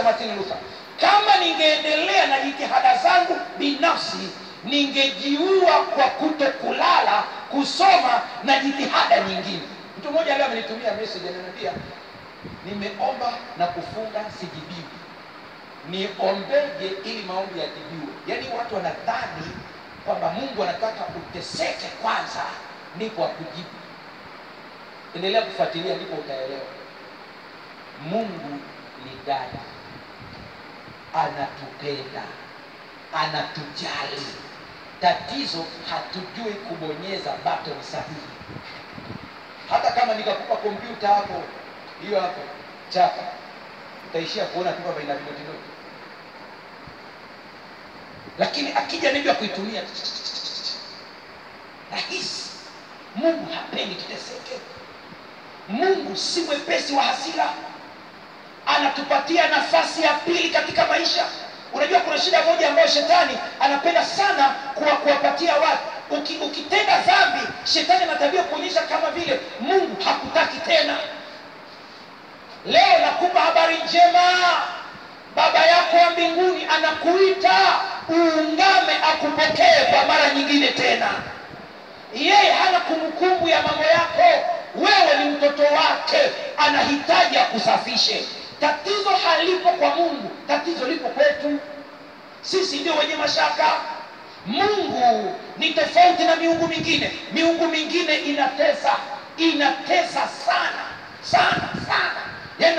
anasema Martin Luther, kama ningeendelea na jitihada zangu binafsi ningejiua kwa kutokulala, kusoma na jitihada nyingine. Mtu mmoja leo amenitumia message ananiambia, nimeomba na kufunga sijibiwi, niombeje ili maombi yajibiwe? Yaani watu wanadhani kwamba Mungu anataka uteseke kwanza ndipo akujibu. Endelea kufuatilia ndipo utaelewa. Mungu ni dada, anatupenda, anatujali. Tatizo hatujui kubonyeza button sahihi. Hata kama nikakupa kompyuta hapo, hiyo hapo chapa, utaishia kuona tu kwamba ina vidoto. Lakini akija ndio kuitumia rahisi. Mungu hapendi tuteseke. Mungu si mwepesi wa hasira. Anatupatia nafasi ya pili katika maisha. Unajua kuna shida moja ambayo shetani anapenda sana kuwapatia watu. Ukitenda dhambi, shetani anatabia kuonyesha kama vile Mungu hakutaki tena. Leo nakupa habari njema. Baba yako wa mbinguni anakuita uungame akupokee kwa mara nyingine tena. Yeye hana kumbukumbu ya mambo yako. Wewe ni mtoto wake, anahitaji akusafishe. Tatizo halipo kwa Mungu, tatizo lipo kwetu. Sisi ndio wenye mashaka. Mungu ni tofauti na miungu mingine. Miungu mingine inatesa sana sana sana. Yaani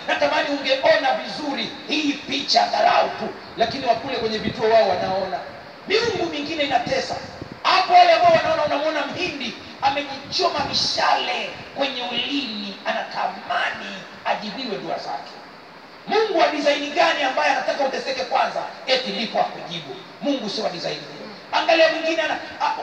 natamani ungeona vizuri hii picha dharau tu, lakini wakule kwenye vituo wao wanaona. Miungu mingine inatesa. Hapo wale ambao wanaona, unamwona Mhindi amejichoma mishale kwenye ulimi, anatamani ajibiwe dua zake. Mungu wa design gani ambaye anataka uteseke kwanza eti ndipo akujibu? Mungu si wa design hiyo. Angalia mwingine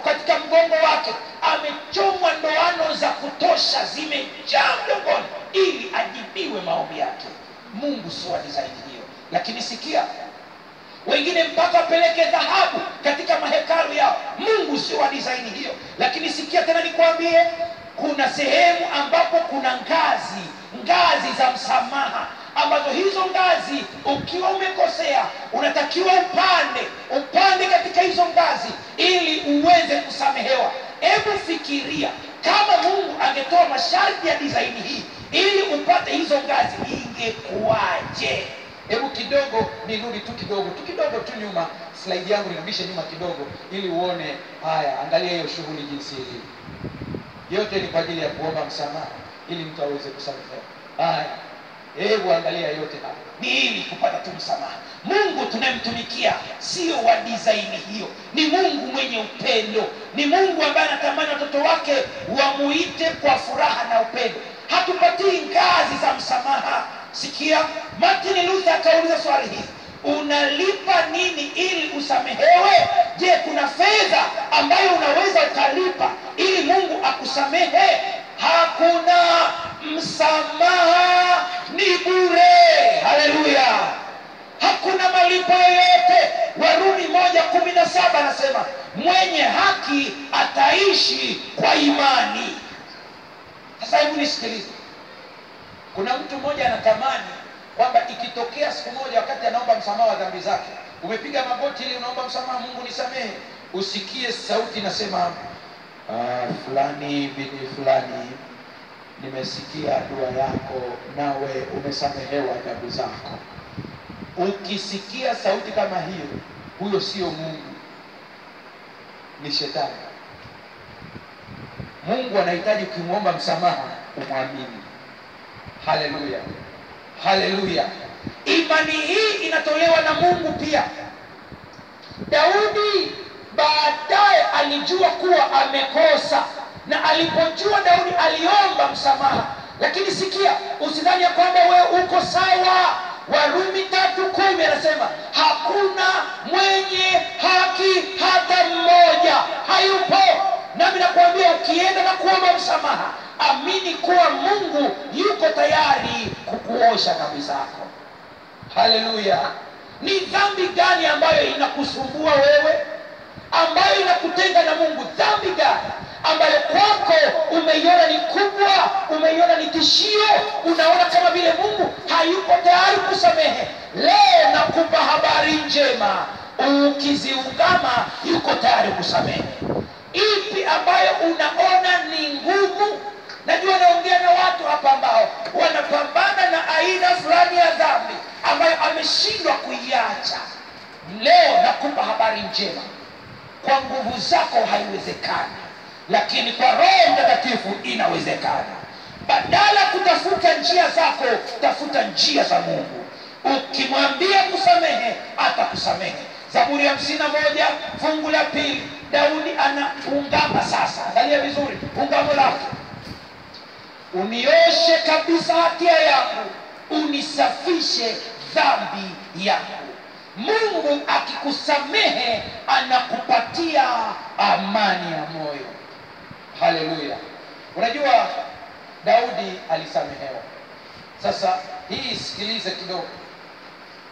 katika mgongo wake amechomwa ndoano za kutosha, zimejaa mgongoni ili ajibiwe maombi yake. Mungu si wa design hiyo. Lakini sikia, wengine mpaka peleke dhahabu katika mahekalu yao. Mungu si wa design hiyo. Lakini sikia tena nikwambie, kuna sehemu ambapo kuna ngazi za msamaha, ambazo hizo ngazi ukiwa umekosea unatakiwa upande katika hizo ngazi ili uweze kusamehewa. Hebu fikiria kama Mungu angetoa masharti ya design hii ili upate hizo ngazi, ingekuwaje? Hebu kidogo nirudi tu kidogo tu nyuma, slide yangu nirudishe nyuma kidogo ili uone haya. Angalia hiyo shughuli jinsi ilivyo. Yote ni kwa ajili ya kuomba msamaha ili mtu aweze kusamehewa. Haya, hebu angalia yote hapa ni ili kupata tu msamaha. Mungu tunayemtumikia sio wa design hiyo. Ni Mungu mwenye upendo. Ni Mungu ambaye anatamani watoto wake wamuite kwa furaha na upendo. Hatupatii ngazi za msamaha. Sikia, Martin Luther akauliza swali hili: unalipa nini ili usamehewe? Je, kuna fedha ambayo unaweza ukalipa ili Mungu akusamehe? Hakuna. Msamaha ni bure. Haleluya. Hakuna malipo yoyote. Warumi 1:17 anasema mwenye haki ataishi kwa imani. Sasa hebu nisikilize. Kuna mtu mmoja anatamani kwamba ikitokea siku moja wakati anaomba msamaha wa dhambi zake, umepiga magoti ili unaomba msamaha, Mungu nisamehe, usikie sauti nasema fulani bin fulani, nimesikia dua yako nawe umesamehewa dhambi zako. Ukisikia sauti kama hiyo, huyo sio Mungu, ni shetani. Mungu anahitaji ukimwomba msamaha umwamini. Haleluya. Haleluya. Imani hii inatolewa na Mungu pia. Daudi baadaye alijua kuwa amekosa, na alipojua Daudi aliomba msamaha. Lakini sikia, usidhani ya kwamba wewe uko sawa. Warumi 3:10 anasema hakuna mwenye haki hata mmoja, hayupo. Nami nakwambia ukienda na kuomba msamaha, amini kuwa Mungu yuko tayari kukuosha dhambi zako. Haleluya. Ni dhambi gani ambayo inakusumbua wewe, ambayo inakutenga na Mungu? Dhambi gani ambayo kwako umeiona ni kubwa, umeiona ni tishio, unaona kama vile Mungu hayupo tayari kusamehe, leo nakupa habari njema. Ukiziungama yuko tayari kusamehe. Ipi ambayo unaona ni ngumu? Najua naongea na watu hapa ambao wanapambana na aina fulani ya dhambi ambayo ameshindwa kuiacha. Leo nakupa habari njema. Kwa nguvu zako haiwezekani, lakini kwa Roho Mtakatifu inawezekana. Badala kutafuta njia zako, tafuta njia za Mungu. Ukimwambia kusamehe, atakusamehe. Zaburi ya 51 fungu la 2, Daudi anaungama sasa. Angalia vizuri ungamo lake: unioshe kabisa hatia yangu, unisafishe dhambi yangu. Mungu akikusamehe anakupatia amani ya moyo. Haleluya. Unajua Daudi alisamehewa. Sasa hii sikilize kidogo.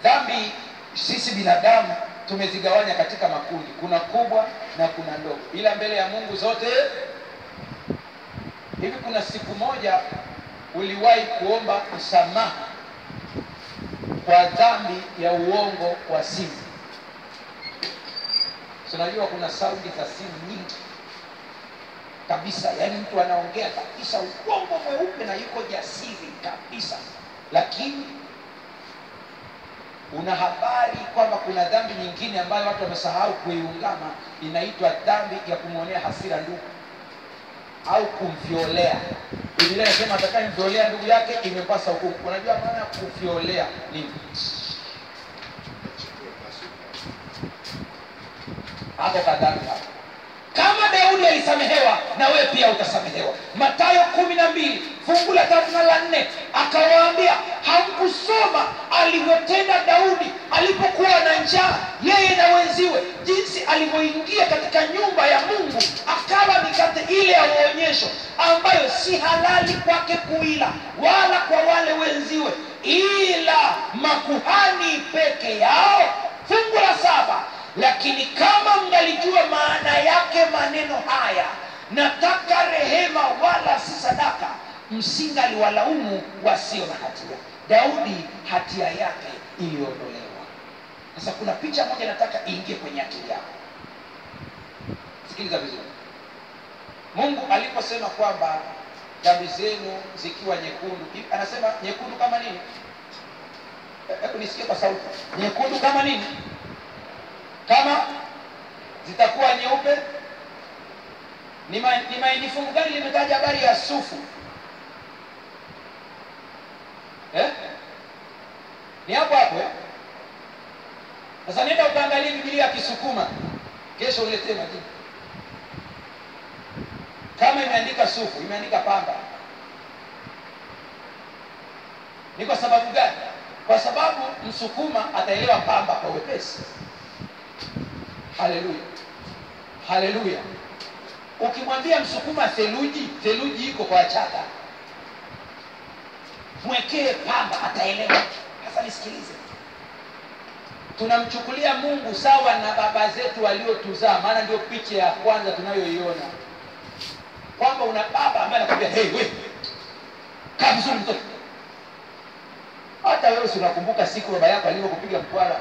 Dhambi sisi binadamu tumezigawanya katika makundi. Kuna kubwa na kuna ndogo, ila mbele ya Mungu zote. Hivi kuna siku moja uliwahi kuomba msamaha kwa dhambi ya uongo wa simu? Unajua kuna sauti za simu nyingi kabisa, yaani mtu anaongea kabisa uongo mweupe na yuko jasiri kabisa, lakini una habari kwamba kuna dhambi nyingine ambayo watu wamesahau kuiungama, inaitwa dhambi ya kumwonea hasira ndugu au kumviolea. Biblia inasema atakayemviolea ndugu yake imempasa hukumu. Unajua maana ya kuviolea nini? Hapo kadhalika hapo. Kama Daudi alisamehewa, na wewe pia utasamehewa. Mathayo 12 fungu la 3 na la 4, akawaambia, hamkusoma alivyotenda Daudi alipokuwa na njaa, yeye na wenziwe, jinsi alivyoingia katika nyumba ya Mungu akala mikate ile ya uonyesho, ambayo si halali kwake kuila wala kwa wale wenziwe, ila makuhani peke yao. Fungu la 7, lakini kama mngalijua maana yake maneno haya, nataka rehema wala si sadaka, msingaliwalaumu wasio na hatia. Daudi hatia yake iliondolewa. Sasa kuna picha moja nataka iingie kwenye akili yako. Sikiliza vizuri. Mungu aliposema kwamba dhambi zenu zikiwa nyekundu, anasema nyekundu kama nini? Hebu nisikie kwa sauti. Nyekundu kama nini? Kama zitakuwa nyeupe. Ni fungu gani limetaja habari ya sufu? Ni hapo hapo. Sasa nenda ukaangalia Biblia ya Kisukuma, kesho uletee majibu. Kama imeandika sufu, imeandika pamba. Ni kwa sababu gani? Kwa sababu Msukuma ataelewa pamba kwa wepesi. Haleluya. Haleluya. Ukimwambia Msukuma theluji, theluji iko kwa Chaga. Mwekee pamba ataelewa. Sasa nisikilize. Tunamchukulia Mungu sawa na baba zetu waliotuzaa, maana ndio picha ya kwanza tunayoiona. Kwamba una baba ambaye anakuambia, "Hey wewe, kaa vizuri mtoto." Hata wewe unakumbuka siku baba yako alipokupiga mkwara.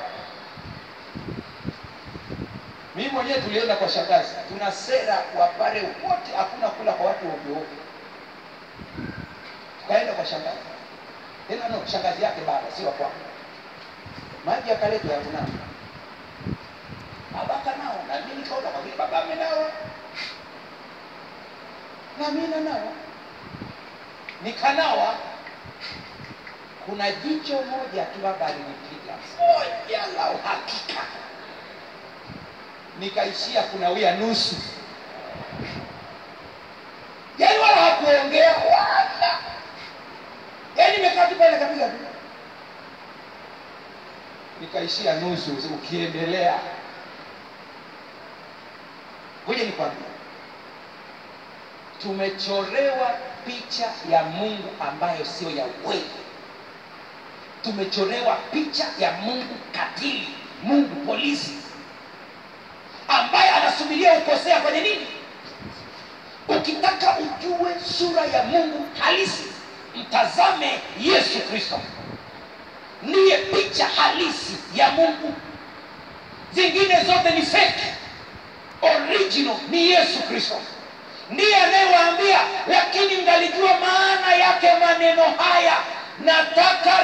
Mimi mwenyewe tulienda kwa shangazi. Tuna sera wapare wote, hakuna kula kwa watu ovyo ovyo. Tukaenda kwa shangazi. Tena no, shangazi yake baba, si wa kwangu. Maji akaletwa ya kunao. Baba kanao, na mimi nikaona kwa vile baba amenao, na mimi nanao. Nikanawa. Kuna jicho moja tu baba alinipiga. Moja la uhakika. Nikaishia kunawia nusu. Yaani wala hakuongea wala. Yaani nimekaa tu pale kabisa tu. Nikaishia nusu ukiendelea. Ngoja nikwambie. Tumechorewa picha ya Mungu ambayo sio ya ukweli. Tumechorewa picha ya Mungu katili, Mungu polisi, ambaye anasubiria ukosea kwenye nini? Ukitaka ujue sura ya Mungu halisi, mtazame Yesu Kristo. Ndiye picha halisi ya Mungu. Zingine zote ni fake. Original ni Yesu Kristo. Ndiye anayewaambia, lakini mngalijua maana yake maneno haya, nataka